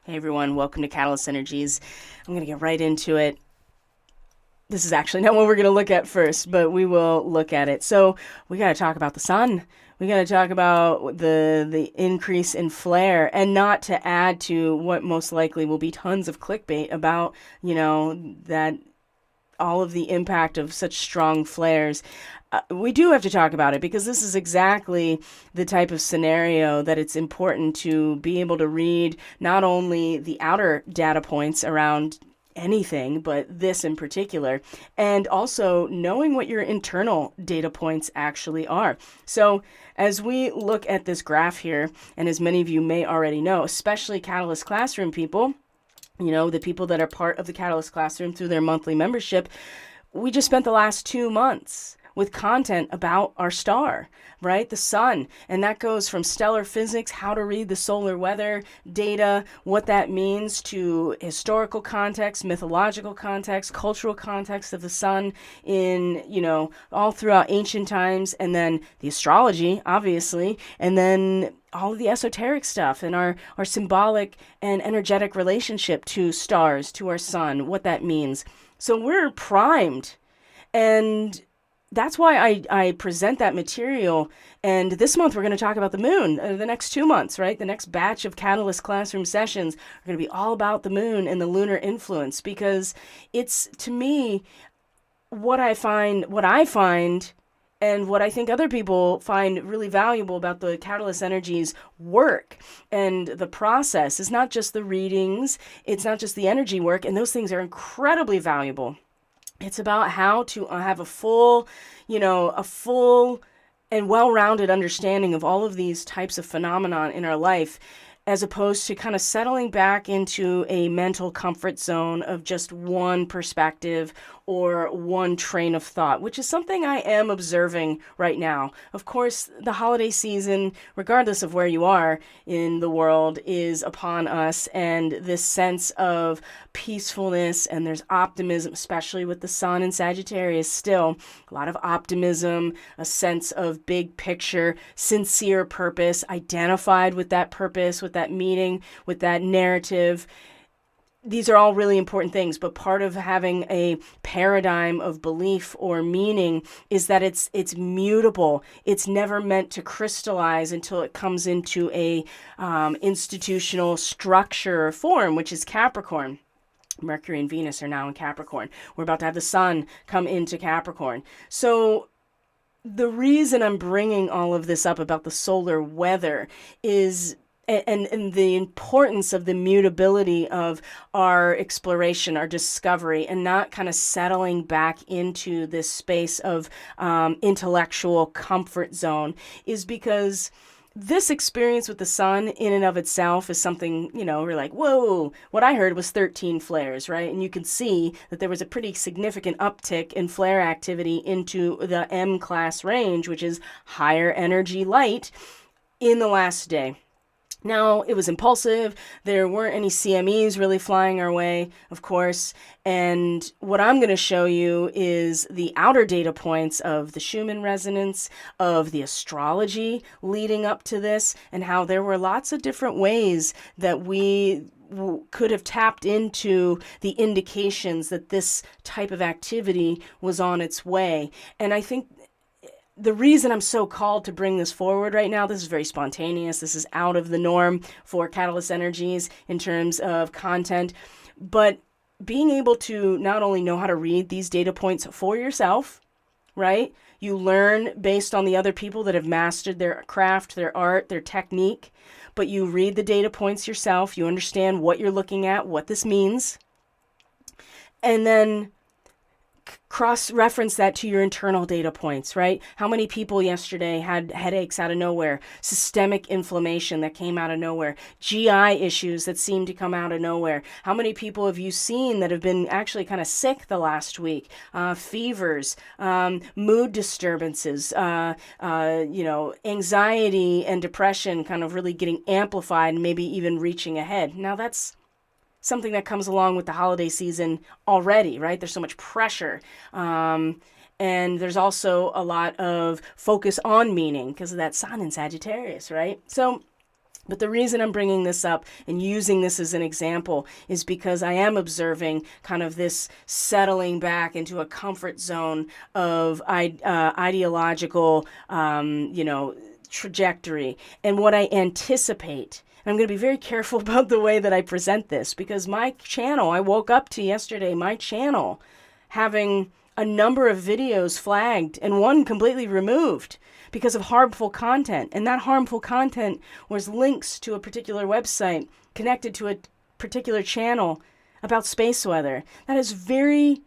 Hey everyone, welcome to Catalyst Energies. I'm going to get right into it. This is actually not what we're going to look at first, but we will look at it. So, we got to talk about the sun. We got to talk about the increase in flare, and not to add to what most likely will be tons of clickbait about, that all of the impact of such strong flares. We do have to talk about it because this is exactly the type of scenario that it's important to be able to read not only the outer data points around anything, but this in particular, and also knowing what your internal data points actually are. So, as we look at this graph here, and as many of you may already know, especially Catalyst Classroom people, the people that are part of the Catalyst Classroom through their monthly membership, we just spent the last 2 months with content about our star, right? The sun. And that goes from stellar physics, how to read the solar weather data, what that means, to historical context, mythological context, cultural context of the sun in, all throughout ancient times, and then the astrology, obviously, and then all of the esoteric stuff and our symbolic and energetic relationship to stars, to our sun, what that means. So we're primed. And that's why I present that material. And this month, we're going to talk about the moon. The next 2 months, right? The next batch of Catalyst Classroom sessions are going to be all about the moon and the lunar influence, because it's, to me, what I find, and what I think other people find really valuable about the Catalyst Energies work and the process is not just the readings, it's not just the energy work, and those things are incredibly valuable. It's about how to have a full and well-rounded understanding of all of these types of phenomenon in our life, as opposed to kind of settling back into a mental comfort zone of just one perspective or one train of thought, which is something I am observing right now. Of course, the holiday season, regardless of where you are in the world, is upon us, and this sense of peacefulness, and there's optimism, especially with the sun in Sagittarius still. A lot of optimism, a sense of big picture, sincere purpose, identified with that purpose, with that meaning, with that narrative. These are all really important things, but part of having a paradigm of belief or meaning is that it's mutable. It's never meant to crystallize until it comes into a institutional structure or form, which is Capricorn. Mercury and Venus are now in Capricorn. We're about to have the sun come into Capricorn. So the reason I'm bringing all of this up about the solar weather is and the importance of the mutability of our exploration, our discovery, and not kind of settling back into this space of intellectual comfort zone, is because this experience with the sun in and of itself is something, we're like, whoa, what I heard was 13 flares, right? And you can see that there was a pretty significant uptick in flare activity into the M class range, which is higher energy light, in the last day. Now, it was impulsive. There weren't any CMEs really flying our way, of course. And what I'm going to show you is the outer data points of the Schumann resonance, of the astrology leading up to this, and how there were lots of different ways that we could have tapped into the indications that this type of activity was on its way. And I think the reason I'm so called to bring this forward right now, this is very spontaneous. This is out of the norm for Catalyst Energies in terms of content. But being able to not only know how to read these data points for yourself, right? You learn based on the other people that have mastered their craft, their art, their technique. But you read the data points yourself. You understand what you're looking at, what this means. And then cross-reference that to your internal data points, right? How many people yesterday had headaches out of nowhere, systemic inflammation that came out of nowhere, GI issues that seemed to come out of nowhere? How many people have you seen that have been actually kind of sick the last week? Fevers, mood disturbances, anxiety and depression kind of really getting amplified and maybe even reaching ahead. Now that's something that comes along with the holiday season already, right? There's so much pressure. And there's also a lot of focus on meaning because of that sun in Sagittarius, right? So But the reason I'm bringing this up and using this as an example is because I am observing kind of this settling back into a comfort zone of ideological, trajectory. And what I anticipate, and I'm going to be very careful about the way that I present this, because my channel, I woke up to yesterday, my channel having a number of videos flagged and one completely removed because of harmful content. And that harmful content was links to a particular website connected to a particular channel about space weather. That is very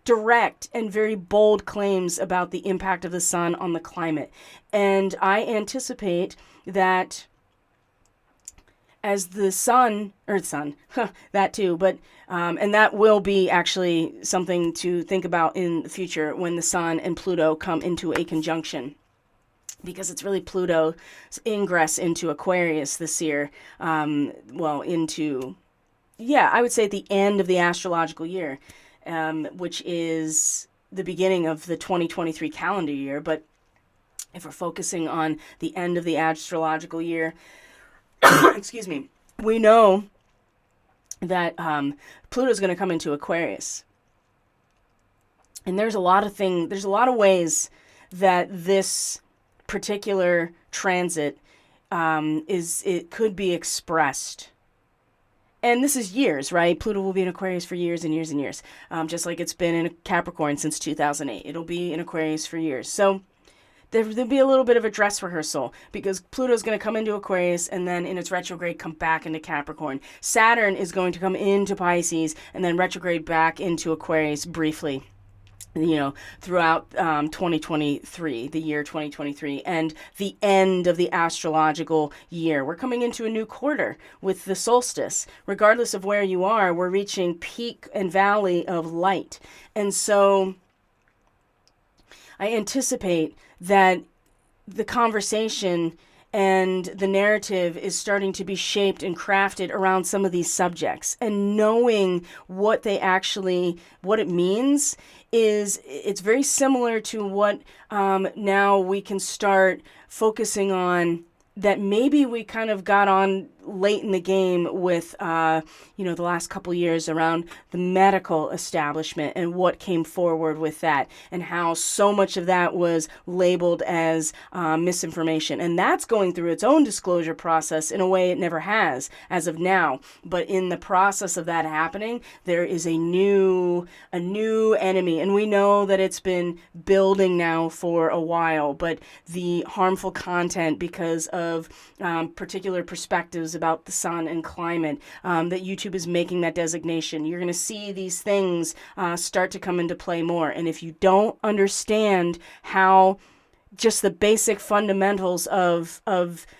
direct and very bold claims about the impact of the sun on the climate. And I anticipate that as the sun, that too, but, and that will be actually something to think about in the future when the sun and Pluto come into a conjunction, because it's really Pluto's ingress into Aquarius this year, I would say at the end of the astrological year, which is the beginning of the 2023 calendar year. But if we're focusing on the end of the astrological year, excuse me, we know that Pluto's going to come into Aquarius. And there's a lot of ways that this particular transit it could be expressed. And this is years, right? Pluto will be in Aquarius for years and years and years, just like it's been in Capricorn since 2008. It'll be in Aquarius for years. So there'll be a little bit of a dress rehearsal, because Pluto's going to come into Aquarius and then in its retrograde come back into Capricorn. Saturn is going to come into Pisces and then retrograde back into Aquarius briefly, throughout 2023, the year 2023, and the end of the astrological year. We're coming into a new quarter with the solstice. Regardless of where you are, we're reaching peak and valley of light. And so I anticipate that the conversation and the narrative is starting to be shaped and crafted around some of these subjects, and knowing what it means it's very similar to what now we can start focusing on, that maybe we kind of got on late in the game with, the last couple years around the medical establishment and what came forward with that, and how so much of that was labeled as misinformation. And that's going through its own disclosure process in a way it never has as of now. But in the process of that happening, there is a new enemy. And we know that it's been building now for a while, but the harmful content because of particular perspectives about the sun and climate, that YouTube is making that designation. You're going to see these things start to come into play more. And if you don't understand how just the basic fundamentals of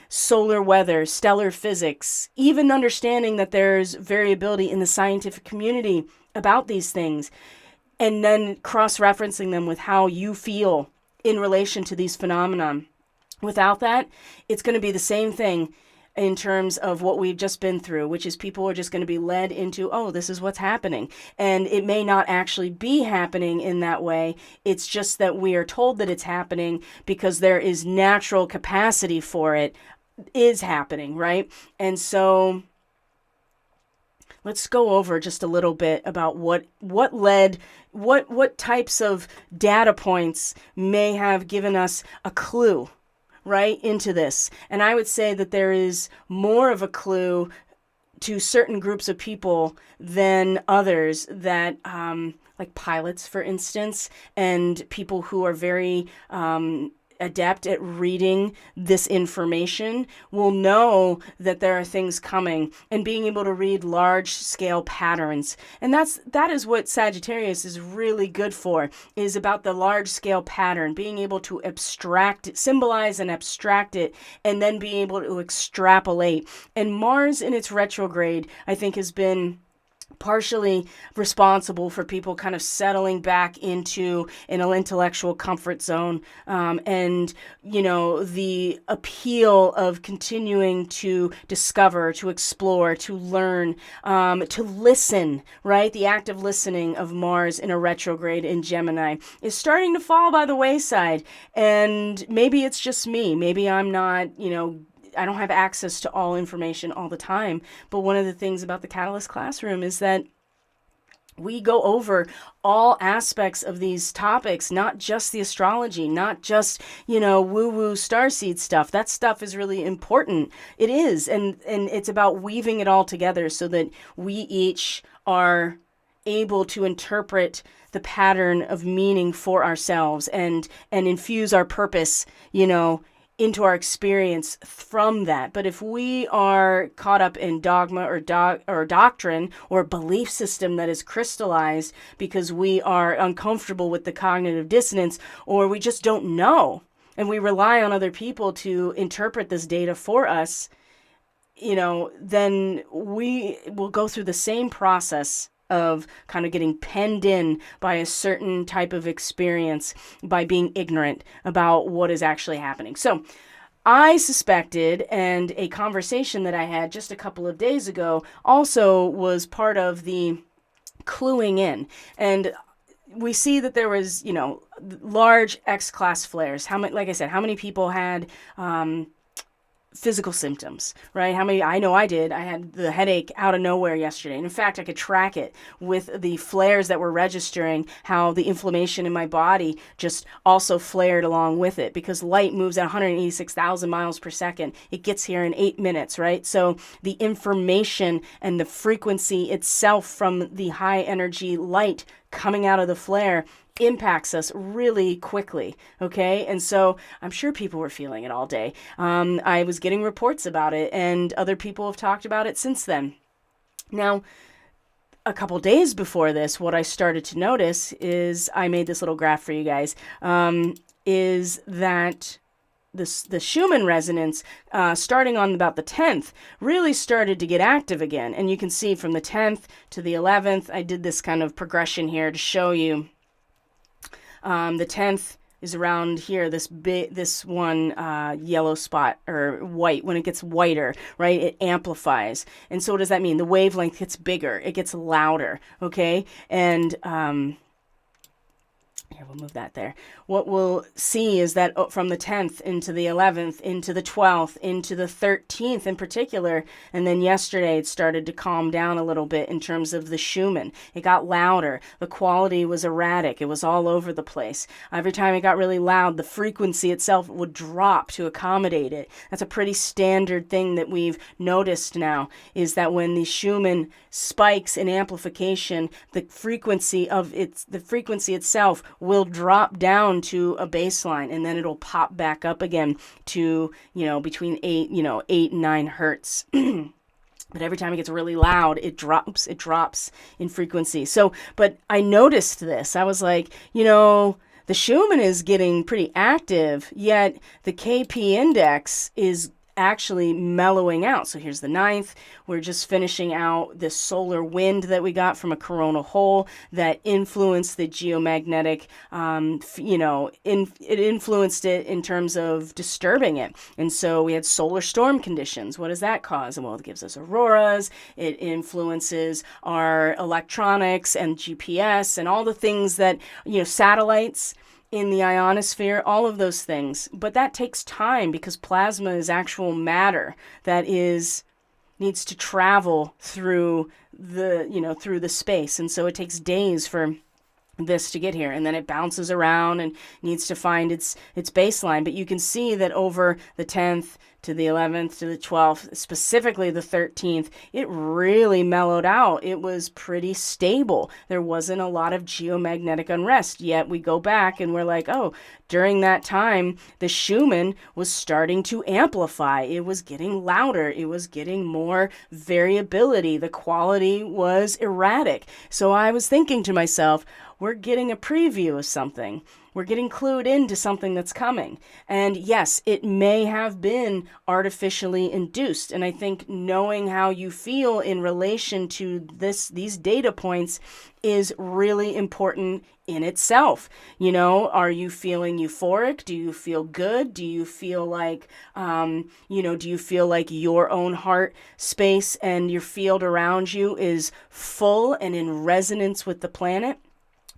solar weather, stellar physics, even understanding that there's variability in the scientific community about these things, and then cross-referencing them with how you feel in relation to these phenomena. Without that, it's going to be the same thing in terms of what we've just been through, which is people are just going to be led into, oh, this is what's happening. And it may not actually be happening in that way. It's just that we are told that it's happening because there is natural capacity for it is happening, right? And so let's go over just a little bit about what types of data points may have given us a clue right into this. And I would say that there is more of a clue to certain groups of people than others, that like pilots, for instance, and people who are very adept at reading this information will know that there are things coming, and being able to read large scale patterns. And that is what Sagittarius is really good for, is about the large scale pattern, being able to abstract it, symbolize and abstract it, and then being able to extrapolate. And Mars in its retrograde, I think, has been partially responsible for people kind of settling back into an intellectual comfort zone, and the appeal of continuing to discover, to explore, to learn, to listen, right? The active listening of Mars in a retrograde in Gemini is starting to fall by the wayside. And maybe it's just me. Maybe I'm not, I don't have access to all information all the time. But one of the things about the Catalyst Classroom is that we go over all aspects of these topics, not just the astrology, not just, woo-woo starseed stuff. That stuff is really important. It is. And it's about weaving it all together so that we each are able to interpret the pattern of meaning for ourselves and infuse our purpose, into our experience from that. But if we are caught up in dogma or doctrine or belief system that is crystallized because we are uncomfortable with the cognitive dissonance, or we just don't know, and we rely on other people to interpret this data for us, then we will go through the same process of kind of getting penned in by a certain type of experience by being ignorant about what is actually happening. So I suspected, and a conversation that I had just a couple of days ago also was part of the cluing in. And we see that there was, large X-class flares. Like I said, how many people had physical symptoms, right? How many? I know I did. I had the headache out of nowhere yesterday. And in fact, I could track it with the flares that were registering, how the inflammation in my body just also flared along with it, because light moves at 186,000 miles per second. It gets here in 8 minutes, right? So the information and the frequency itself from the high energy light coming out of the flare impacts us really quickly, okay? And so I'm sure people were feeling it all day. I was getting reports about it, and other people have talked about it since then. Now, a couple days before this, what I started to notice is, I made this little graph for you guys, is that the Schumann resonance, starting on about the 10th, really started to get active again. And you can see from the 10th to the 11th, I did this kind of progression here to show you. The 10th is around here, this one yellow spot, or white. When it gets whiter, right, it amplifies. And so what does that mean? The wavelength gets bigger. It gets louder, okay? And here, we'll move that there. What we'll see is that from the 10th into the 11th, into the 12th, into the 13th in particular, and then yesterday it started to calm down a little bit in terms of the Schumann. It got louder. The quality was erratic. It was all over the place. Every time it got really loud, the frequency itself would drop to accommodate it. That's a pretty standard thing that we've noticed now, is that when the Schumann spikes in amplification, the frequency itself will drop down to a baseline, and then it'll pop back up again to, between 8 and 9 hertz. But every time it gets really loud, it drops in frequency. So, but I noticed this. I was like, the Schumann is getting pretty active, yet the KP index is actually mellowing out. So here's the 9th. We're just finishing out this solar wind that we got from a coronal hole that influenced the geomagnetic, it influenced it in terms of disturbing it. And so we had solar storm conditions. What does that cause? Well, it gives us auroras. It influences our electronics and GPS and all the things that, satellites in the ionosphere, all of those things. But that takes time, because plasma is actual matter that needs to travel through the space. And so it takes days for this to get here, and then it bounces around and needs to find its baseline. But you can see that over the 10th to the 11th to the 12th, specifically the 13th, it really mellowed out. It was pretty stable. There wasn't a lot of geomagnetic unrest. Yet we go back and we're like, oh, during that time, the Schumann was starting to amplify. It was getting louder. It was getting more variability. The quality was erratic. So I was thinking to myself, we're getting a preview of something. We're getting clued into something that's coming. And yes, it may have been artificially induced. And I think knowing how you feel in relation to these data points is really important in itself. Are you feeling euphoric? Do you feel good? Do you feel like, your own heart space and your field around you is full and in resonance with the planet?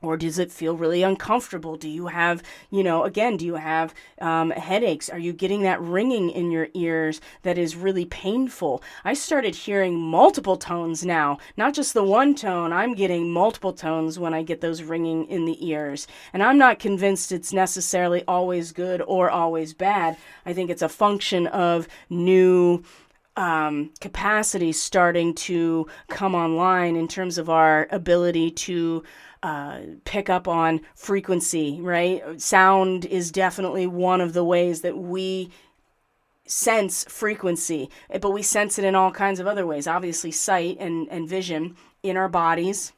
Or does it feel really uncomfortable? Do you have, again, do you have headaches? Are you getting that ringing in your ears that is really painful? I started hearing multiple tones now, not just the one tone. I'm getting multiple tones when I get those ringing in the ears. And I'm not convinced it's necessarily always good or always bad. I think it's a function of new capacity starting to come online in terms of our ability to pick up on frequency, right? Sound is definitely one of the ways that we sense frequency, but we sense it in all kinds of other ways. Obviously, sight and vision in our bodies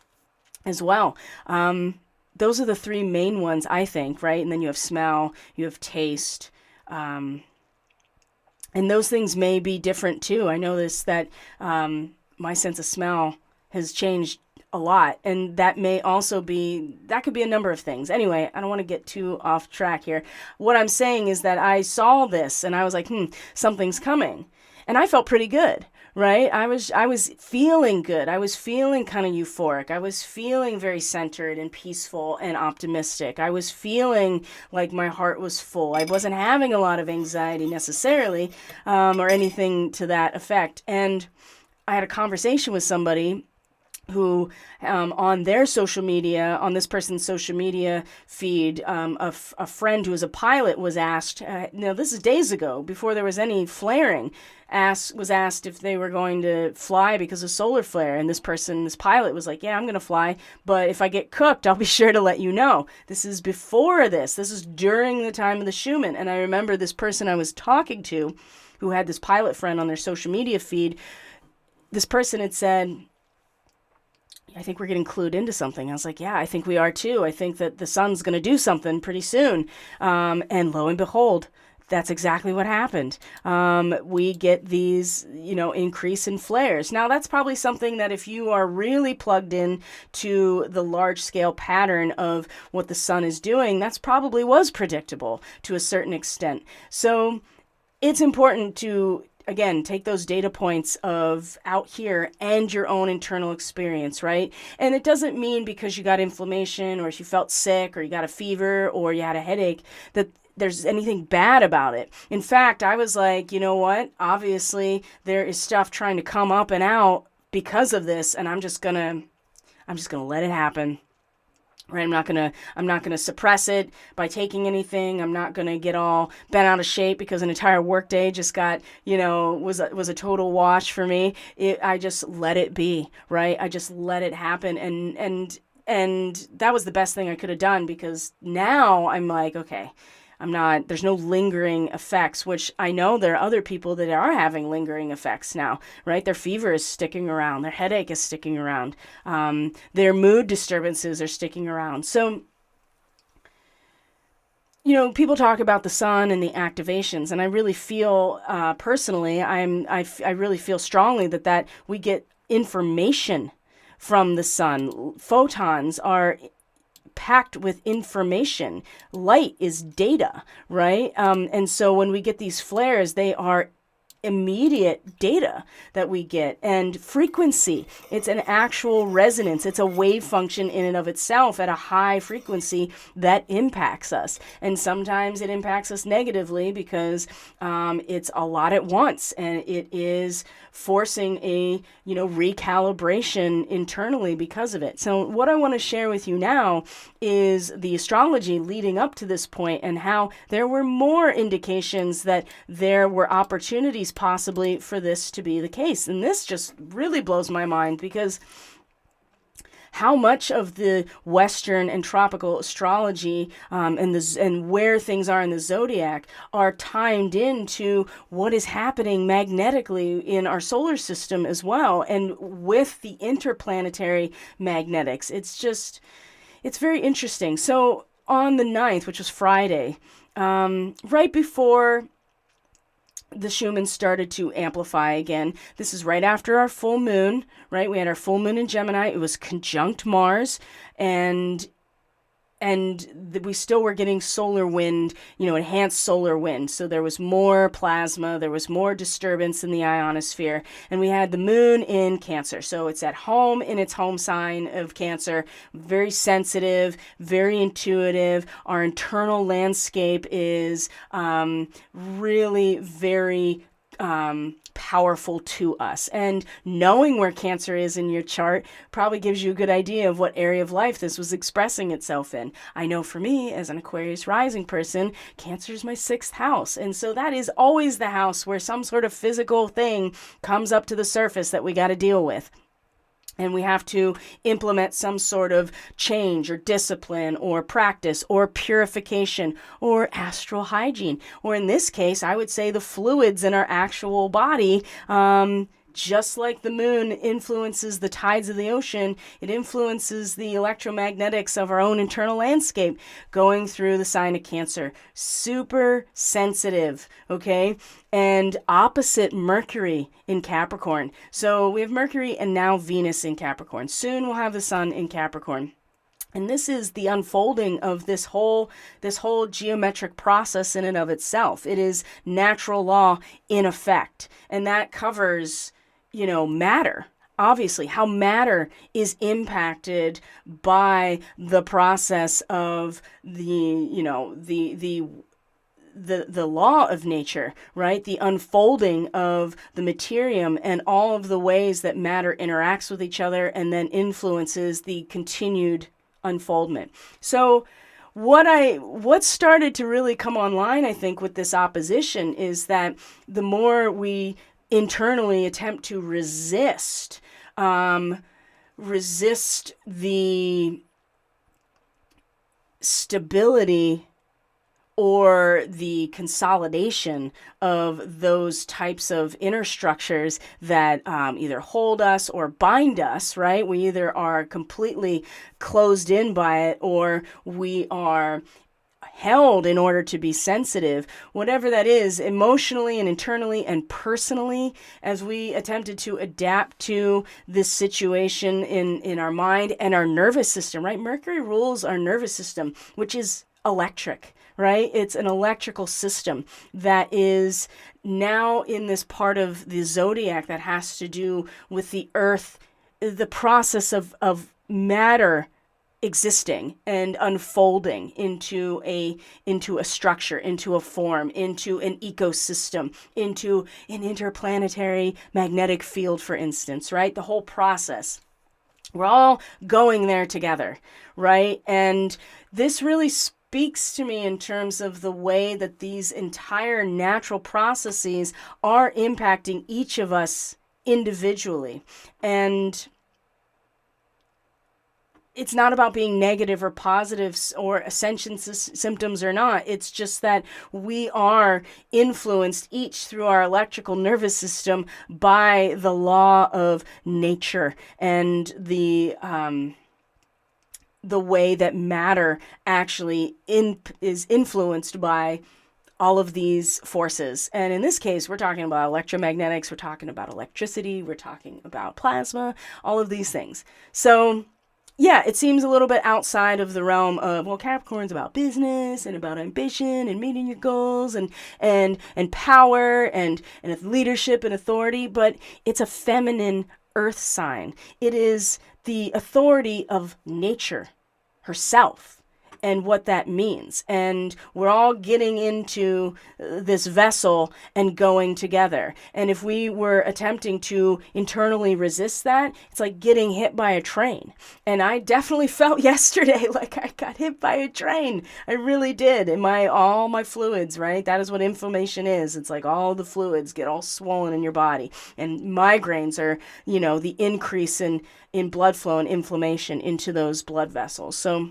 as well. Those are the three main ones, I think, right? And then you have smell, you have taste, and those things may be different too. I noticed that my sense of smell has changed a lot, and that may also be, that could be a number of things. Anyway, I don't want to get too off track here. What I'm saying is that I saw this and I was like, something's coming. And I felt pretty good, right? I was feeling good. I was feeling kind of euphoric. I was feeling very centered and peaceful and optimistic. I was feeling like my heart was full. I wasn't having a lot of anxiety necessarily, or anything to that effect. And I had a conversation with somebody who on their social media, on this person's social media feed, a friend who is a pilot was asked, now this is days ago, before there was any flaring, was asked if they were going to fly because of solar flare. And this pilot was like, yeah, I'm going to fly, but if I get cooked, I'll be sure to let you know. This is before this. This is during the time of the Schumann. And I remember this person I was talking to who had this pilot friend on their social media feed, this person had said, I think we're getting clued into something. I was like, yeah, I think we are too. I think that the sun's going to do something pretty soon. And lo and behold, that's exactly what happened. We get these, increase in flares. Now, that's probably something that if you are really plugged in to the large scale pattern of what the sun is doing, that's probably was predictable to a certain extent. So it's important to, again, take those data points of out here and your own internal experience, right? And it doesn't mean because you got inflammation or if you felt sick or you got a fever or you had a headache that there's anything bad about it. In fact, I was like, you know what? Obviously, there is stuff trying to come up and out because of this, and I'm just gonna let it happen. Right, I'm not gonna suppress it by taking anything. I'm not gonna get all bent out of shape because an entire workday just got, was a total wash for me. I just let it be, right? I just let it happen, and that was the best thing I could have done because now I'm like, okay, there's no lingering effects, which I know there are other people that are having lingering effects now, right? Their fever is sticking around. Their headache is sticking around. Their mood disturbances are sticking around. So, people talk about the sun and the activations, and I really feel, personally, I really feel strongly that we get information from the sun. Photons are packed with information. Light is data, right? And so when we get these flares, they are immediate data that we get. And frequency, it's an actual resonance. It's a wave function in and of itself at a high frequency that impacts us. And sometimes it impacts us negatively because it's a lot at once and it is forcing a recalibration internally because of it. So what I want to share with you now is the astrology leading up to this point and how there were more indications that there were opportunities possibly for this to be the case. And this just really blows my mind because how much of the Western and tropical astrology and where things are in the zodiac are timed into what is happening magnetically in our solar system as well, and with the interplanetary magnetics. It's very interesting. So on the 9th, which was Friday, right before the Schumann started to amplify again. This is right after our full moon, right? We had our full moon in Gemini. It was conjunct Mars, and we still were getting solar wind, enhanced solar wind. So there was more plasma, there was more disturbance in the ionosphere, and we had the moon in Cancer. So it's at home in its home sign of Cancer, very sensitive, very intuitive. Our internal landscape is really very powerful to us. And knowing where Cancer is in your chart probably gives you a good idea of what area of life this was expressing itself in. I know for me, as an Aquarius rising person, Cancer is my 6th house. And so that is always the house where some sort of physical thing comes up to the surface that we got to deal with. And we have to implement some sort of change or discipline or practice or purification or astral hygiene. Or in this case, I would say the fluids in our actual body, just like the moon influences the tides of the ocean, it influences the electromagnetics of our own internal landscape going through the sign of Cancer. Super sensitive, okay? And opposite Mercury in Capricorn. So we have Mercury and now Venus in Capricorn. Soon we'll have the Sun in Capricorn. And this is the unfolding of this whole geometric process in and of itself. It is natural law in effect. And that covers, matter. Obviously, how matter is impacted by the process of the law of nature, right? The unfolding of the materium and all of the ways that matter interacts with each other and then influences the continued unfoldment. So what started to really come online, I think, with this opposition is that the more we internally attempt to resist the stability or the consolidation of those types of inner structures that either hold us or bind us, right? We either are completely closed in by it or we are held in order to be sensitive, whatever that is, emotionally and internally and personally, as we attempted to adapt to this situation in our mind and our nervous system, right? Mercury rules our nervous system, which is electric, right? It's an electrical system that is now in this part of the zodiac that has to do with the earth, the process of matter existing and unfolding into a structure, into a form, into an ecosystem, into an interplanetary magnetic field, for instance, right? The whole process. We're all going there together, right? And this really speaks to me in terms of the way that these entire natural processes are impacting each of us individually. And it's not about being negative or positive or ascension symptoms or not. It's just that we are influenced each through our electrical nervous system by the law of nature and the way that matter actually is influenced by all of these forces. And in this case, we're talking about electromagnetics, we're talking about electricity, we're talking about plasma, all of these things. So yeah, it seems a little bit outside of the realm of, well, Capricorn's about business and about ambition and meeting your goals and power and leadership and authority, but it's a feminine earth sign. It is the authority of nature herself and what that means. And we're all getting into this vessel and going together. And if we were attempting to internally resist that, it's like getting hit by a train. And I definitely felt yesterday like I got hit by a train. I really did. And all my fluids, right? That is what inflammation is. It's like all the fluids get all swollen in your body. And migraines are, the increase in blood flow and inflammation into those blood vessels. So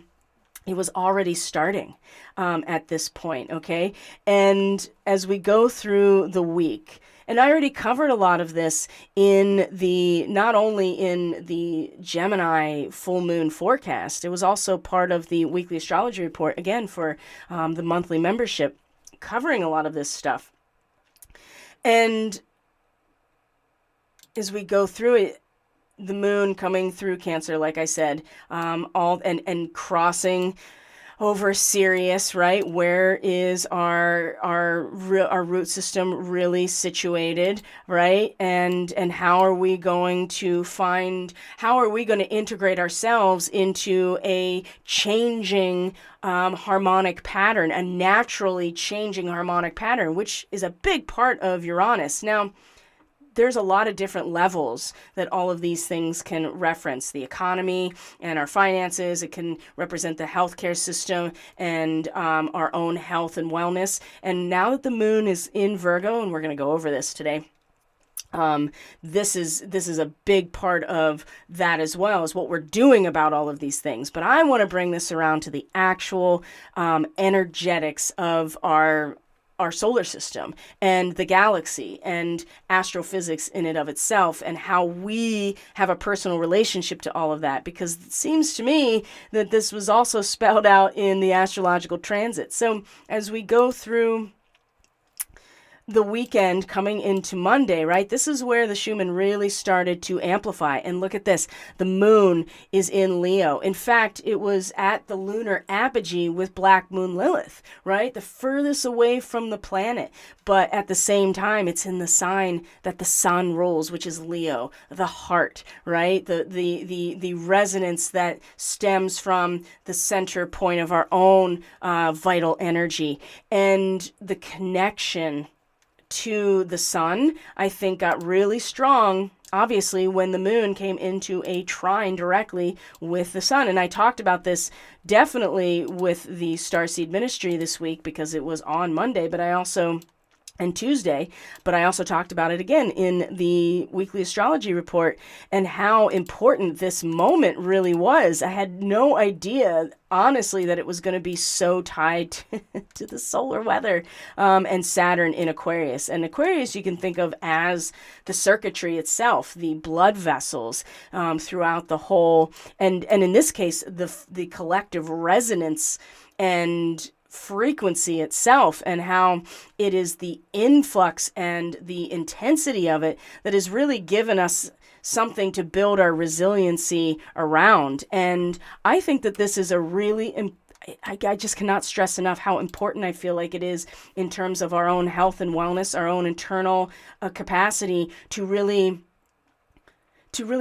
it was already starting at this point, okay? And as we go through the week, and I already covered a lot of this not only in the Gemini full moon forecast, it was also part of the weekly astrology report, again, for the monthly membership, covering a lot of this stuff. And as we go through it, the moon coming through Cancer, like I said, and crossing over Sirius, right? Where is our root system really situated, right? And how are we going to integrate ourselves into a changing harmonic pattern, a naturally changing harmonic pattern, which is a big part of Uranus. Now, there's a lot of different levels that all of these things can reference. The economy and our finances. It can represent the healthcare system and our own health and wellness. And now that the moon is in Virgo, and we're going to go over this today, this is a big part of that as well, as what we're doing about all of these things. But I want to bring this around to the actual energetics of our solar system and the galaxy and astrophysics in and of itself, and how we have a personal relationship to all of that, because it seems to me that this was also spelled out in the astrological transit. So as we go through the weekend coming into Monday, right? This is where the Schumann really started to amplify. And look at this. The moon is in Leo. In fact, it was at the lunar apogee with Black Moon Lilith, right? The furthest away from the planet. But at the same time, it's in the sign that the sun rules, which is Leo, the heart, right? The resonance that stems from the center point of our own vital energy. And the connection to the sun, I think, got really strong, obviously, when the moon came into a trine directly with the sun. And I talked about this definitely with the Starseed ministry this week, because it was on Monday, and Tuesday, but I also talked about it again in the weekly astrology report, and how important this moment really was. I had no idea, honestly, that it was going to be so tied to the solar weather and Saturn in Aquarius. And Aquarius you can think of as the circuitry itself, the blood vessels throughout the whole, and in this case, the collective resonance and frequency itself, and how it is the influx and the intensity of it that has really given us something to build our resiliency around. And I think that this is a really I just cannot stress enough how important I feel like it is in terms of our own health and wellness, our own internal capacity to really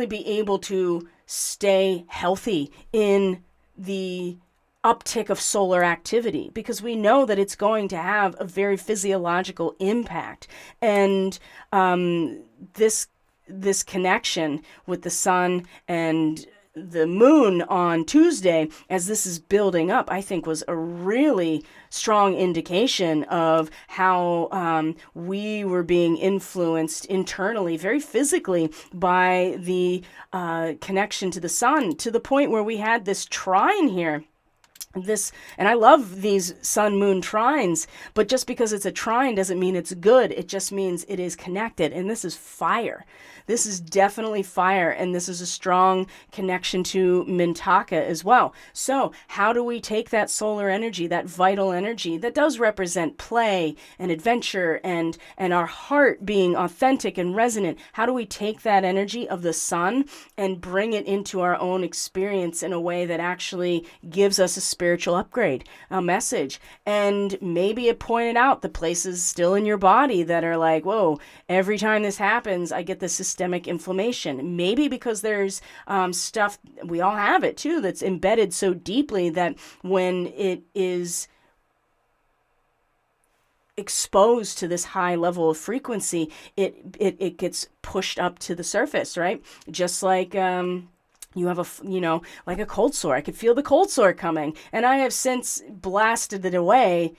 be able to stay healthy in the uptick of solar activity, because we know that it's going to have a very physiological impact. And this connection with the sun and the moon on Tuesday, as this is building up, I think was a really strong indication of how we were being influenced internally, very physically, by the connection to the sun, to the point where we had this trine here. And I love these sun moon trines, but just because it's a trine doesn't mean it's good. It just means it is connected. And this is fire. This is definitely fire. And this is a strong connection to Mintaka as well. So how do we take that solar energy, that vital energy that does represent play and adventure and our heart being authentic and resonant? How do we take that energy of the sun and bring it into our own experience in a way that actually gives us a spiritual upgrade, a message? And maybe it pointed out the places still in your body that are like, whoa, every time this happens, I get this systemic inflammation. Maybe because there's stuff, we all have it too, that's embedded so deeply that when it is exposed to this high level of frequency, it gets pushed up to the surface, right? Just like you have like a cold sore. I could feel the cold sore coming, and I have since blasted it away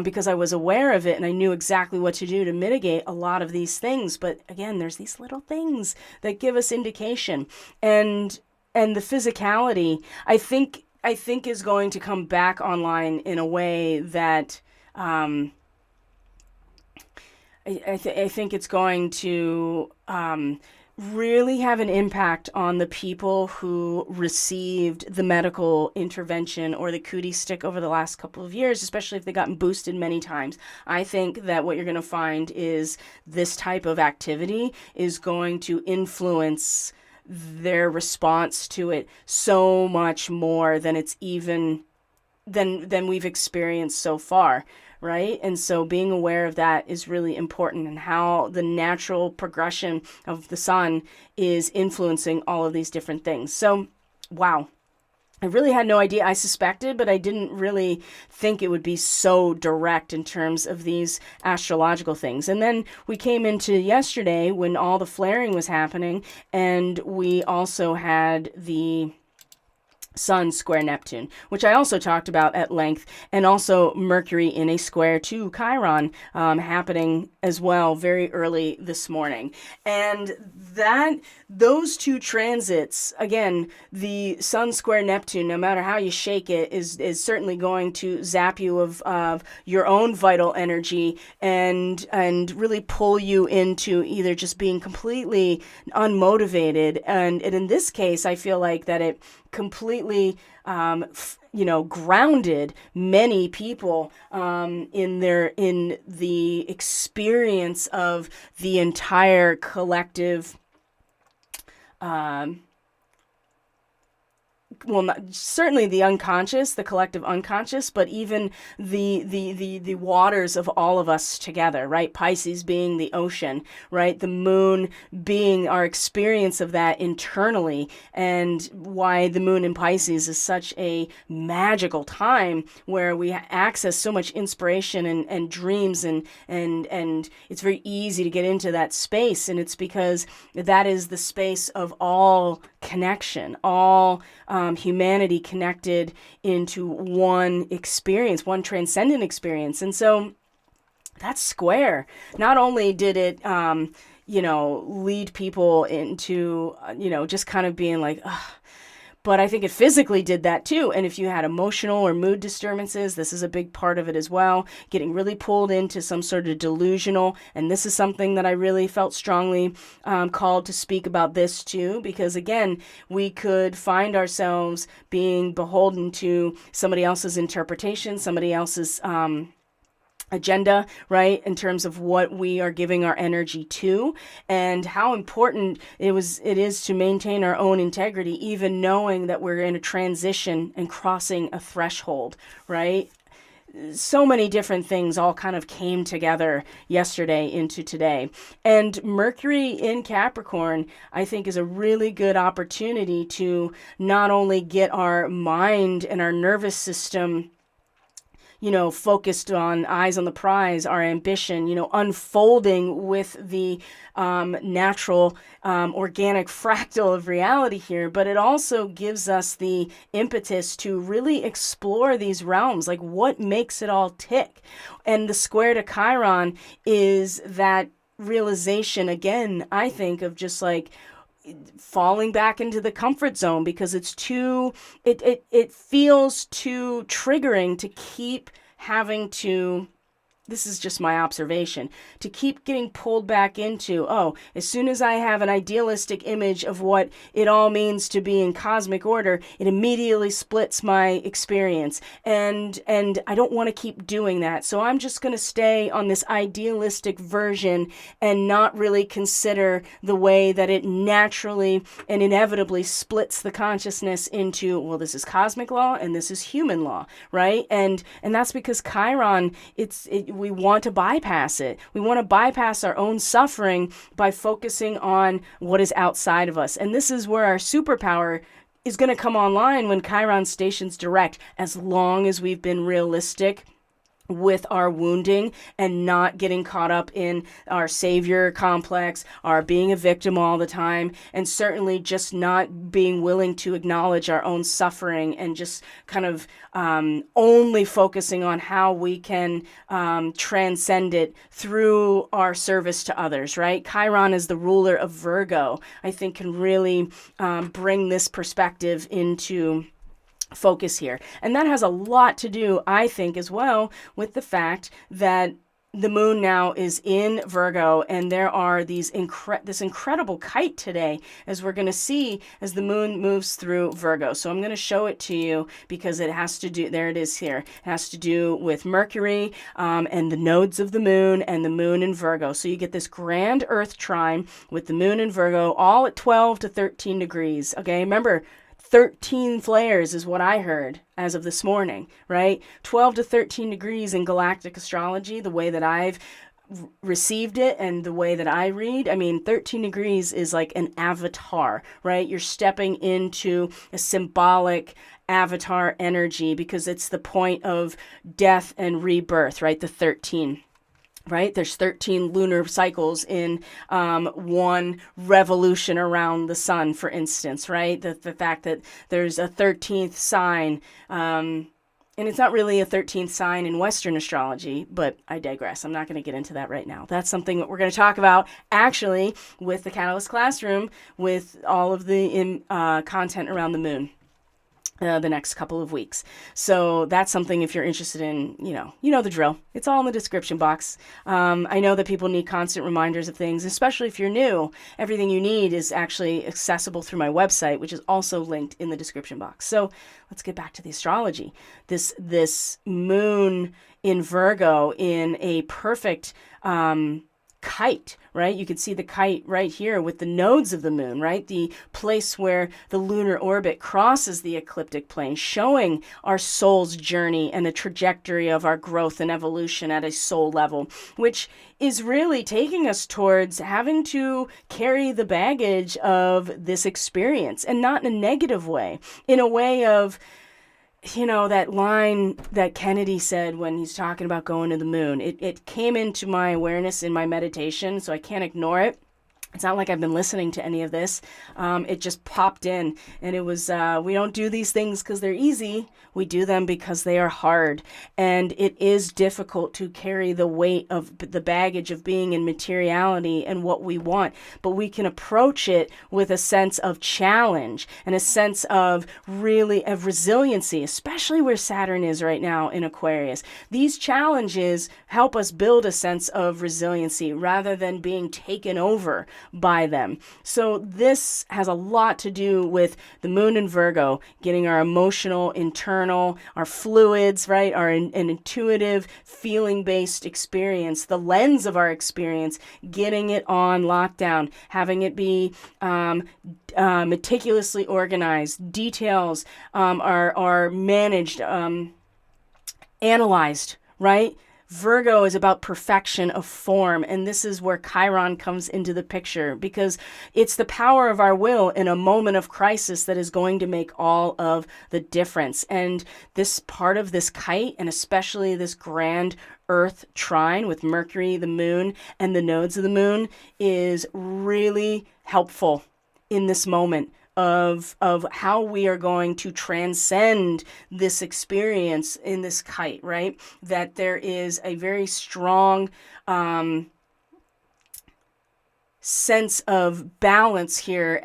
because I was aware of it and I knew exactly what to do to mitigate a lot of these things. But again, there's these little things that give us indication, and the physicality, I think is going to come back online in a way that I think it's going to really have an impact on the people who received the medical intervention or the cootie stick over the last couple of years, especially if they've gotten boosted many times. I think that what you're going to find is this type of activity is going to influence their response to it so much more than it's even than we've experienced so far, right? And so being aware of that is really important, and how the natural progression of the sun is influencing all of these different things. So, wow. I really had no idea. I suspected, but I didn't really think it would be so direct in terms of these astrological things. And then we came into yesterday when all the flaring was happening, and we also had the Sun square Neptune, which I also talked about at length, and also Mercury in a square to Chiron happening as well very early this morning. And those two transits, again, the Sun square Neptune, no matter how you shake it, is certainly going to zap you of your own vital energy, and really pull you into either just being completely unmotivated, and in this case, I feel like that it completely grounded many people in the experience of the entire collective certainly the unconscious, the collective unconscious, but even the waters of all of us together, right? Pisces being the ocean, right? The moon being our experience of that internally, and why the moon in Pisces is such a magical time where we access so much inspiration and dreams, and it's very easy to get into that space, and it's because that is the space of all connection, all humanity connected into one experience, one transcendent experience. And so that's square. Not only did it, lead people into, just kind of being like, ugh, but I think it physically did that too. And if you had emotional or mood disturbances, this is a big part of it as well. Getting really pulled into some sort of delusional. And this is something that I really felt strongly called to speak about this too. Because again, we could find ourselves being beholden to somebody else's interpretation, somebody else's agenda, right, in terms of what we are giving our energy to, and how important it is to maintain our own integrity, even knowing that we're in a transition and crossing a threshold, right? So many different things all kind of came together yesterday into today. And Mercury in Capricorn, I think, is a really good opportunity to not only get our mind and our nervous system focused on eyes on the prize, our ambition, unfolding with the natural, organic fractal of reality here. But it also gives us the impetus to really explore these realms, like what makes it all tick. And the square to Chiron is that realization, again, I think, of just like falling back into the comfort zone, because it feels too triggering to keep having to, this is just my observation, to keep getting pulled back into, as soon as I have an idealistic image of what it all means to be in cosmic order, it immediately splits my experience. And I don't want to keep doing that. So I'm just going to stay on this idealistic version and not really consider the way that it naturally and inevitably splits the consciousness into, well, this is cosmic law and this is human law, right? And that's because Chiron, we want to bypass it. We want to bypass our own suffering by focusing on what is outside of us. And this is where our superpower is going to come online when Chiron stations direct, as long as we've been realistic with our wounding and not getting caught up in our savior complex, our being a victim all the time, and certainly just not being willing to acknowledge our own suffering, and just kind of only focusing on how we can transcend it through our service to others, right? Chiron is the ruler of Virgo. I think can really bring this perspective into focus here. And that has a lot to do, I think, as well with the fact that the moon now is in Virgo, and there are this incredible kite today, as we're going to see as the moon moves through Virgo. So I'm going to show it to you because it has to do, there it is here. It has to do with Mercury and the nodes of the moon and the moon in Virgo. So you get this grand Earth trine with the moon in Virgo, all at 12 to 13 degrees. Okay, remember, 13 flares is what I heard as of this morning, right? 12 to 13 degrees in galactic astrology, the way that I've received it and the way that I read. I mean, 13 degrees is like an avatar, right? You're stepping into a symbolic avatar energy because it's the point of death and rebirth, right? The 13. Right? There's 13 lunar cycles in one revolution around the sun, for instance, right? The fact that there's a 13th sign, and it's not really a 13th sign in Western astrology, but I digress. I'm not going to get into that right now. That's something that we're going to talk about actually with the Catalyst Classroom, with all of the content around the moon. The next couple of weeks. So that's something if you're interested in, you know the drill. It's all in the description box. I know that people need constant reminders of things, especially if you're new. Everything you need is actually accessible through my website, which is also linked in the description box. So let's get back to the astrology. This moon in Virgo in a perfect kite, right? You can see the kite right here with the nodes of the moon, right? The place where the lunar orbit crosses the ecliptic plane, showing our soul's journey and the trajectory of our growth and evolution at a soul level, which is really taking us towards having to carry the baggage of this experience, and not in a negative way, in a way of, that line that Kennedy said when he's talking about going to the moon, it came into my awareness in my meditation, so I can't ignore it. It's not like I've been listening to any of this. It just popped in, and it was, we don't do these things because they're easy. We do them because they are hard. And it is difficult to carry the weight of the baggage of being in materiality and what we want. But we can approach it with a sense of challenge and a sense of resiliency, especially where Saturn is right now in Aquarius. These challenges help us build a sense of resiliency rather than being taken over by them. So this has a lot to do with the moon in Virgo, getting our emotional, internal, our fluids, right? An intuitive, feeling-based experience, the lens of our experience, getting it on lockdown, having it be meticulously organized. Details are managed, analyzed, right? Virgo is about perfection of form, and this is where Chiron comes into the picture, because it's the power of our will in a moment of crisis that is going to make all of the difference. And this part of this kite, and especially this grand Earth trine with Mercury, the moon, and the nodes of the moon, is really helpful in this moment of how we are going to transcend this experience in this kite, right? That there is a very strong sense of balance here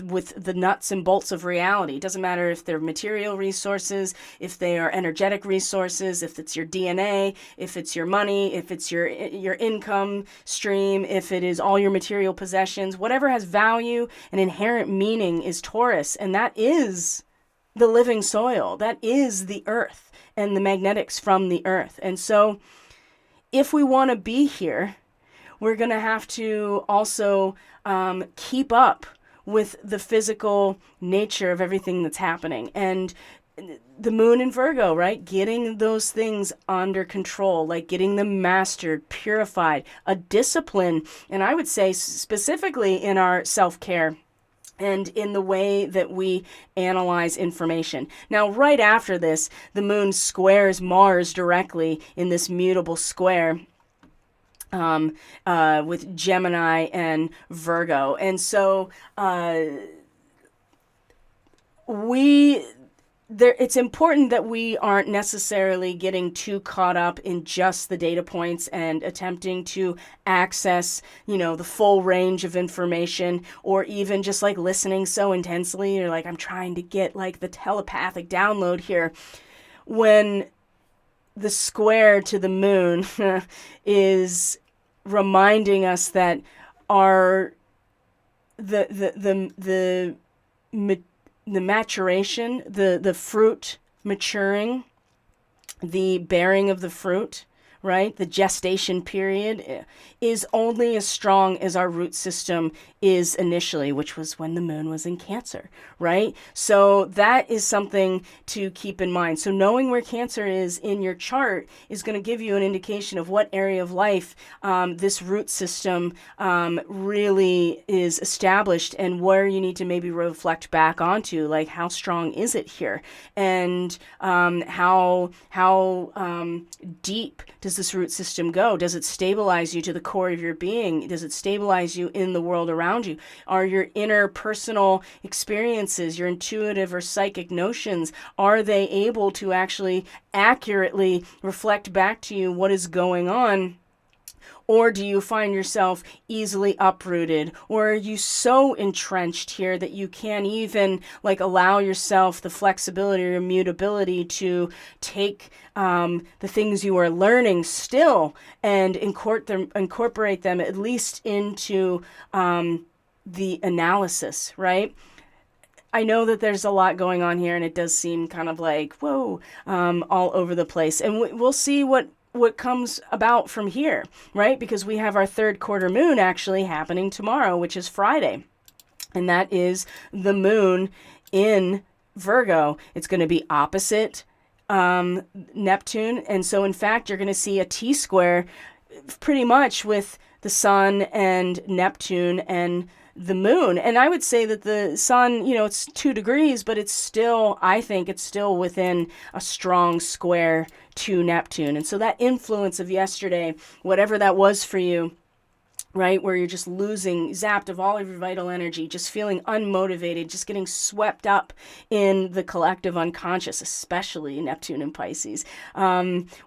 with the nuts and bolts of reality. It doesn't matter if they're material resources, if they are energetic resources, if it's your DNA, if it's your money, if it's your income stream, if it is all your material possessions. Whatever has value and inherent meaning is Taurus, and that is the living soil. That is the earth and the magnetics from the earth. And so if we want to be here, we're going to have to also keep up with the physical nature of everything that's happening. And the moon in Virgo, right? Getting those things under control, like getting them mastered, purified, a discipline. And I would say specifically in our self-care and in the way that we analyze information. Now, right after this, the moon squares Mars directly in this mutable square with Gemini and Virgo. And so it's important that we aren't necessarily getting too caught up in just the data points and attempting to access, the full range of information, or even just like listening so intensely, or like I'm trying to get like the telepathic download here, when the square to the moon is reminding us that the maturation, the fruit maturing, the bearing of the fruit, right? The gestation period is only as strong as our root system is initially, which was when the moon was in Cancer, right? So that is something to keep in mind. So knowing where Cancer is in your chart is going to give you an indication of what area of life this root system really is established, and where you need to maybe reflect back onto, like how strong is it here, and how deep does this root system go? Does it stabilize you to the core of your being? Does it stabilize you in the world around you? Are your interpersonal experiences, your intuitive or psychic notions, are they able to actually accurately reflect back to you what is going on? Or do you find yourself easily uprooted? Or are you so entrenched here that you can't even like allow yourself the flexibility or immutability to take the things you are learning still and incorporate them at least into the analysis, right? I know that there's a lot going on here, and it does seem kind of like, whoa, all over the place. And we'll see what comes about from here, right? Because we have our third quarter moon actually happening tomorrow, which is Friday. And that is the moon in Virgo. It's going to be opposite Neptune. And so, in fact, you're going to see a T-square pretty much with the sun and Neptune and the moon. And I would say that the sun, it's 2 degrees, but it's still, I think it's still within a strong square to Neptune. And so that influence of yesterday, whatever that was for you, right, where you're just zapped of all of your vital energy, just feeling unmotivated, just getting swept up in the collective unconscious, especially Neptune and Pisces,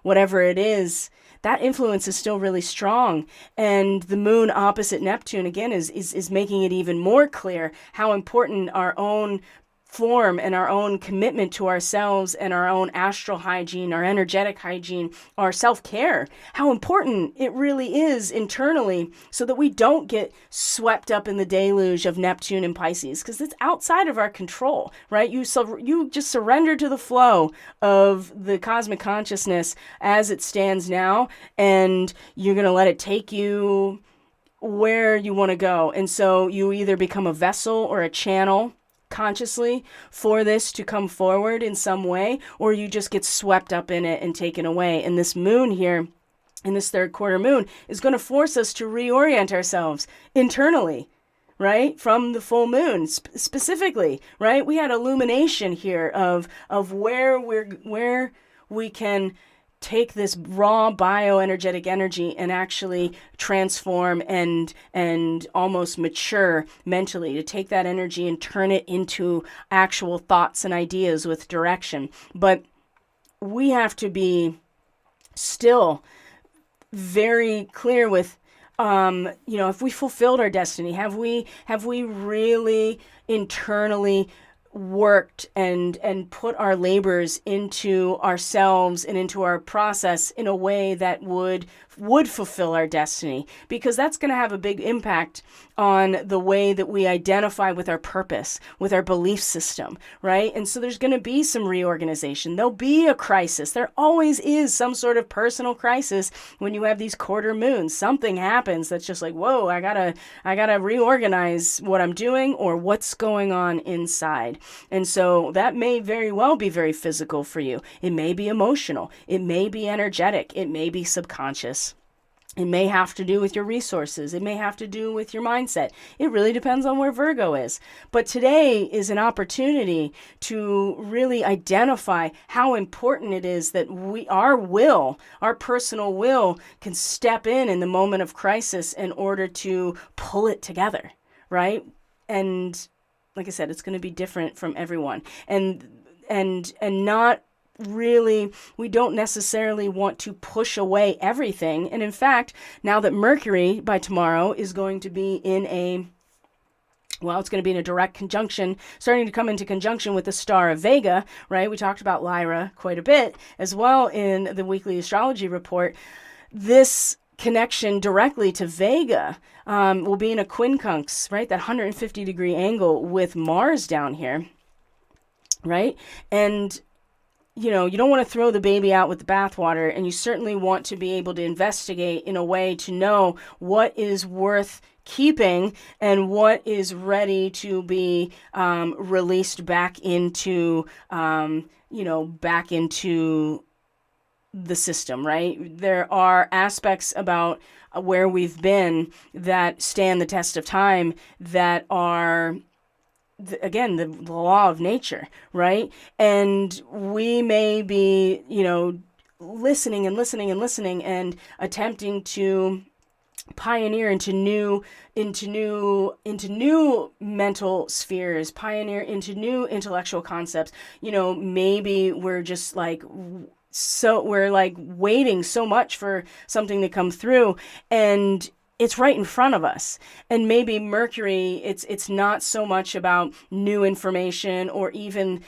whatever it is, that influence is still really strong. And the moon opposite Neptune, again, is making it even more clear how important our own form and our own commitment to ourselves and our own astral hygiene, our energetic hygiene, our self-care, how important it really is internally, so that we don't get swept up in the deluge of Neptune and Pisces, because it's outside of our control, right? You just surrender to the flow of the cosmic consciousness as it stands now, and you're going to let it take you where you want to go. And so you either become a vessel or a channel consciously for this to come forward in some way, or you just get swept up in it and taken away. And this moon here, in this third quarter moon, is going to force us to reorient ourselves internally, right? From the full moon specifically, right? We had illumination here of where we can take this raw bioenergetic energy and actually transform and almost mature mentally, to take that energy and turn it into actual thoughts and ideas with direction. But we have to be still very clear with, if we fulfilled our destiny, have we really internally worked and put our labors into ourselves and into our process in a way that would fulfill our destiny, because that's going to have a big impact on the way that we identify with our purpose, with our belief system, right? And so there's going to be some reorganization. There'll be a crisis. There always is some sort of personal crisis when you have these quarter moons. Something happens that's just like, whoa, I gotta reorganize what I'm doing or what's going on inside. And so that may very well be very physical for you. It may be emotional. It may be energetic. It may be subconscious. It may have to do with your resources. It may have to do with your mindset. It really depends on where Virgo is. But today is an opportunity to really identify how important it is that our personal will, can step in the moment of crisis in order to pull it together, right? And like I said, it's going to be different from everyone. And not really, we don't necessarily want to push away everything. And in fact, now that Mercury by tomorrow is going to be it's going to be in a direct conjunction, starting to come into conjunction with the star of Vega, right? We talked about Lyra quite a bit as well in the weekly astrology report. This connection directly to Vega will be in a quincunx, right? That 150-degree angle with Mars down here, right? And you don't want to throw the baby out with the bathwater, and you certainly want to be able to investigate in a way to know what is worth keeping and what is ready to be released back into, back into the system, right? There are aspects about where we've been that stand the test of time that are again the law of nature, right? And we may be listening and listening and listening and attempting to pioneer into new mental spheres, pioneer into new intellectual concepts. Maybe we're just like, so we're like waiting so much for something to come through, and it's right in front of us. And maybe Mercury, it's not so much about new information or even,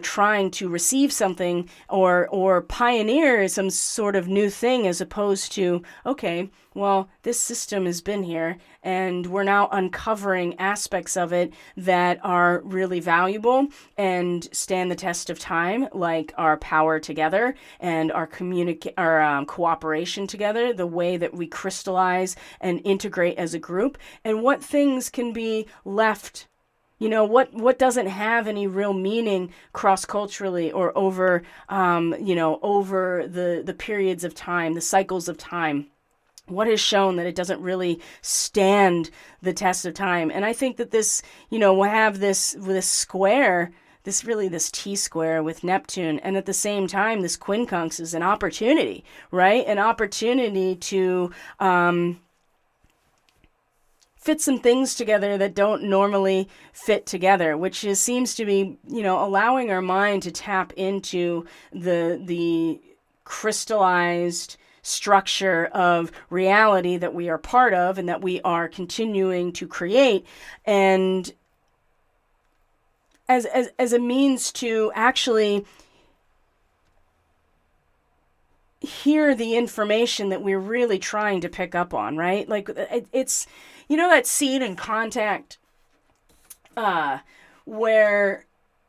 trying to receive something or pioneer some sort of new thing, as opposed to, okay, well, this system has been here and we're now uncovering aspects of it that are really valuable and stand the test of time, like our power together and our cooperation together, the way that we crystallize and integrate as a group, and what things can be left, what doesn't have any real meaning cross-culturally or over the periods of time, the cycles of time. What has shown that it doesn't really stand the test of time. And I think that this, we'll have this square, this T-square with Neptune, and at the same time, this quincunx is an opportunity, right? An opportunity to fit some things together that don't normally fit together, which seems to be, allowing our mind to tap into the crystallized structure of reality that we are part of and that we are continuing to create, and as a means to actually hear the information that we're really trying to pick up on, right? Like it's that scene in Contact where,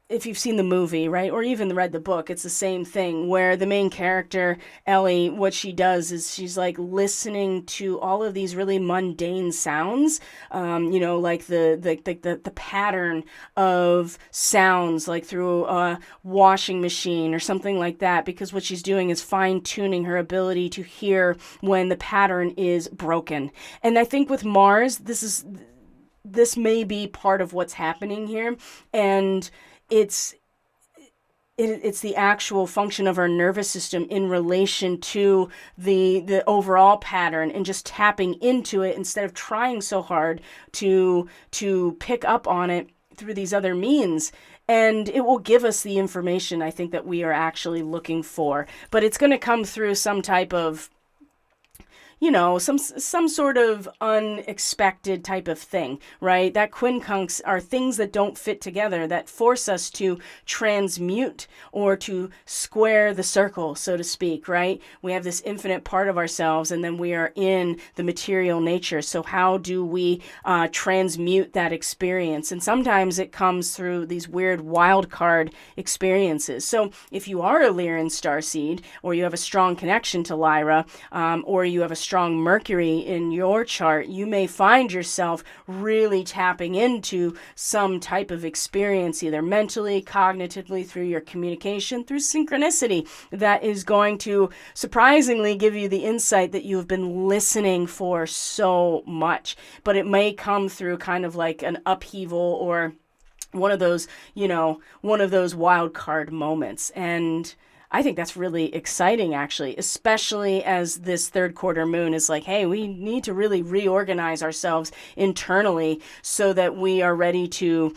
if you've seen the movie, right, or even read the book, it's the same thing, where the main character, Ellie, what she does is she's like listening to all of these really mundane sounds, like the pattern of sounds, like through a washing machine or something like that, because what she's doing is fine-tuning her ability to hear when the pattern is broken. And I think with Mars, this may be part of what's happening here, and it's the actual function of our nervous system in relation to the overall pattern, and just tapping into it instead of trying so hard to pick up on it through these other means. And it will give us the information, I think, that we are actually looking for. But it's going to come through some type of, some sort of unexpected type of thing, right? That quincunx are things that don't fit together, that force us to transmute or to square the circle, so to speak, right? We have this infinite part of ourselves, and then we are in the material nature. So how do we transmute that experience? And sometimes it comes through these weird wild card experiences. So if you are a Lyran starseed, or you have a strong connection to Lyra, or you have a strong Mercury in your chart, you may find yourself really tapping into some type of experience, either mentally, cognitively, through your communication, through synchronicity, that is going to surprisingly give you the insight that you've been listening for so much. But it may come through kind of like an upheaval or one of those wild card moments. And I think that's really exciting, actually, especially as this third quarter moon is like, hey, we need to really reorganize ourselves internally so that we are ready to,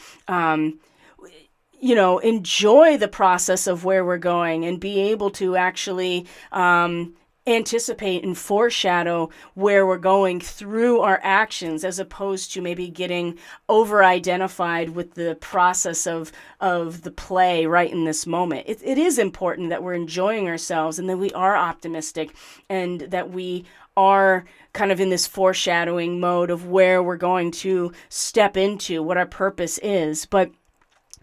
enjoy the process of where we're going and be able to actually anticipate and foreshadow where we're going through our actions, as opposed to maybe getting over-identified with the process of the play right in this moment. It is important that we're enjoying ourselves and that we are optimistic and that we are kind of in this foreshadowing mode of where we're going to step into, what our purpose is. But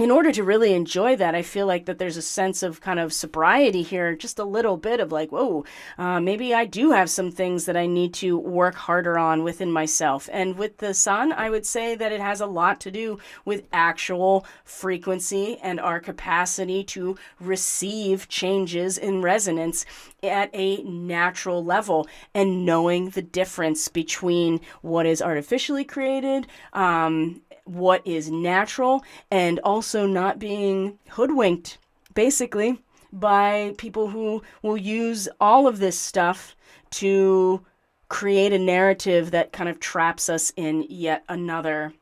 in order to really enjoy that, I feel like that there's a sense of kind of sobriety here, just a little bit of like, whoa, maybe I do have some things that I need to work harder on within myself. And with the sun, I would say that it has a lot to do with actual frequency and our capacity to receive changes in resonance at a natural level, and knowing the difference between what is artificially created, what is natural, and also not being hoodwinked, basically, by people who will use all of this stuff to create a narrative that kind of traps us in yet another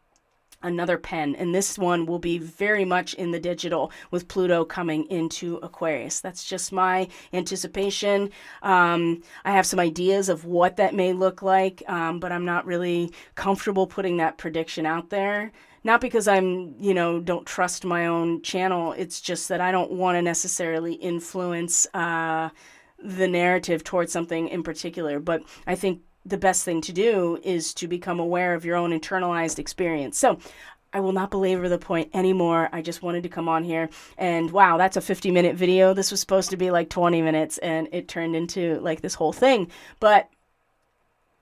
pen. And this one will be very much in the digital, with Pluto coming into Aquarius. That's just my anticipation. I have some ideas of what that may look like, but I'm not really comfortable putting that prediction out there. Not because I'm, don't trust my own channel. It's just that I don't want to necessarily influence the narrative towards something in particular. But I think the best thing to do is to become aware of your own internalized experience. So I will not belabor the point anymore. I just wanted to come on here, and wow, that's a 50-minute video. This was supposed to be like 20 minutes, and it turned into like this whole thing. But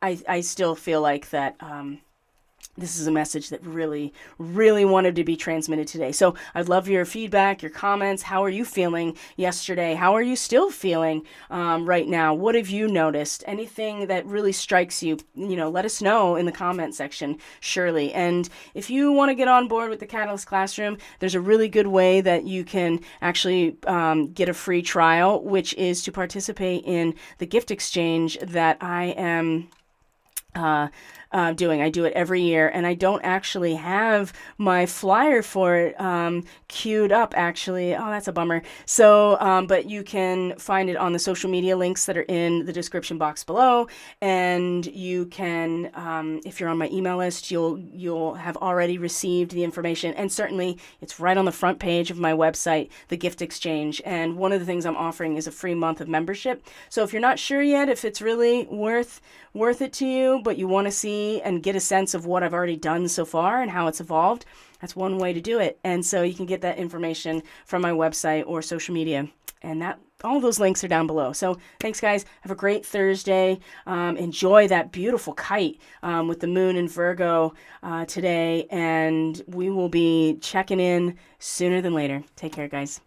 I still feel like that this is a message that really, really wanted to be transmitted today. So I'd love your feedback, your comments. How are you feeling yesterday? How are you still feeling right now? What have you noticed? Anything that really strikes you, let us know in the comment section, surely. And if you want to get on board with the Catalyst Classroom, there's a really good way that you can actually get a free trial, which is to participate in the gift exchange that I am doing. I do it every year, and I don't actually have my flyer for it queued up, actually. Oh, that's a bummer. So, but you can find it on the social media links that are in the description box below, and you can, if you're on my email list, you'll have already received the information, and certainly it's right on the front page of my website, the gift exchange. And one of the things I'm offering is a free month of membership. So if you're not sure yet if it's really worth it to you, but you want to see and get a sense of what I've already done so far and how it's evolved, that's one way to do it. And so you can get that information from my website or social media, and that all those links are down below. So thanks, guys. Have a great Thursday. Enjoy that beautiful kite with the moon in Virgo today, and we will be checking in sooner than later. Take care, guys.